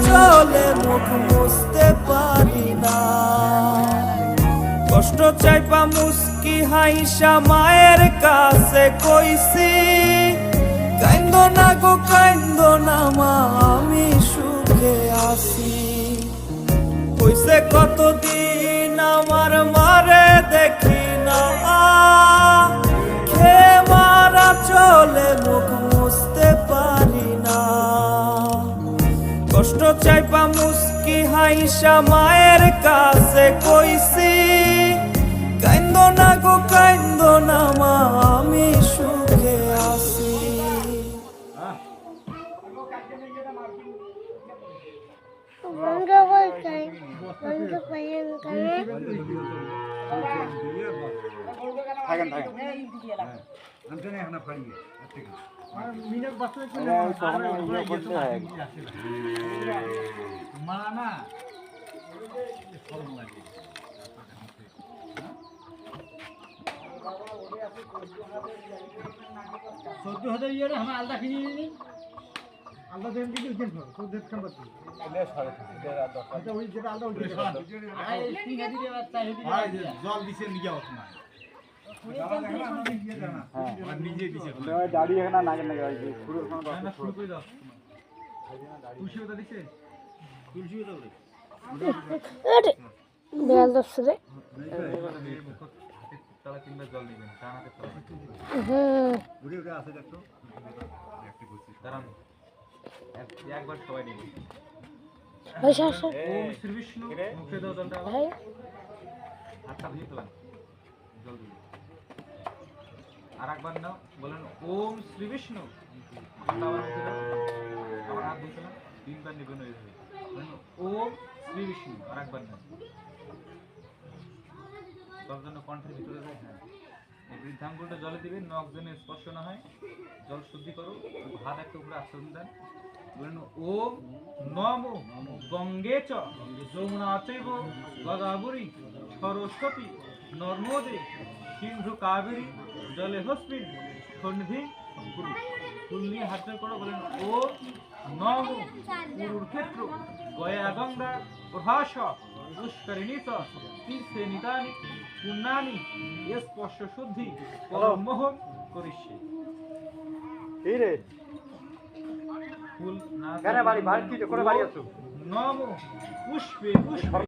চলে মুখ মুছতে পারি না, কষ্ট চাইপা মুস্কি হাইসা মায়ের কাছে কইছি, কাইন্দো না গো কাইন্দো না মা আমি সুখে আছি। হইছে কতদিন আমার মারে দেখি না, খে মারা চলে মুখ মুছতে পারি না, কষ্ট চাইপা মুস্কি হাইসা মায়ের কাছে কইছি, কাইন্দো না গো কাইন্দো না মা আমি সুখে আছি। আলাদা কিনে নিই আলাদা দেন কিন্তু উঠেন না তো দেখ কাম করতে এলে সাড়ে এটা ওই যেটা আলাদা উঠে আই তিন হাতি রে বাচ্চা হেদি জল দিছে নিয়ে যাও তোমার হ্যাঁ নিজে দিছে দাড়ি এখানে নাগে নাগে আইছে শুরু না শুরু করে দাও তুলসী ওটা দিছে তুলসী ওটা রে আরে বেল দছে রে তালা কিনবে জল নেবেন কানাতে ঘুরে ঘুরে আসে দেখো একটু বুঝছি দাঁড়ান একবার সবাই নিয়ে ওম শ্রী বিষ্ণু মুখে দাও জলটা ভাই হাতটা দিয়ে তোলেন জল দিয়ে আর একবার নাও বলেন ওম শ্রী বিষ্ণু আবার মুখে দাও আবার হাত দিয়ে তোলেন তিনবার নিবেন হয়ে যাবে ওম শ্রী বিষ্ণু আর একবার নাও সব জন্য কণ্ঠের ভিতরে যায়। হ্যাঁ এই বৃদ্ধাঙ্গুলটা জলে দিবেন, নখ যেন স্পর্শ না হয়, জল শুদ্ধি করো, হাত একটা উপরে আশ্রম দেন, বলেন ওম নমো গঙ্গে চ যমুনা চৈব গদাবরী সরস্বতী নর্মদে সিন্ধু কাবেরী জলে হস্মিন সন্নিধি গুরু। ফুল নিয়ে হাত জোড় করো, বলেন ওম নমো গুরুর ক্ষেত্র গয়া গঙ্গা প্রভাস পুষ্করিণী চ তীর্থে নিতানি পুণ্যানি স্পর্শ শুদ্ধি পরমোহন করিষ্যে। এই রে ফুল না কেন বাড়ি বাড়ি কি করে বাড়ি আছো নমো পুষ্পে পুষ্পে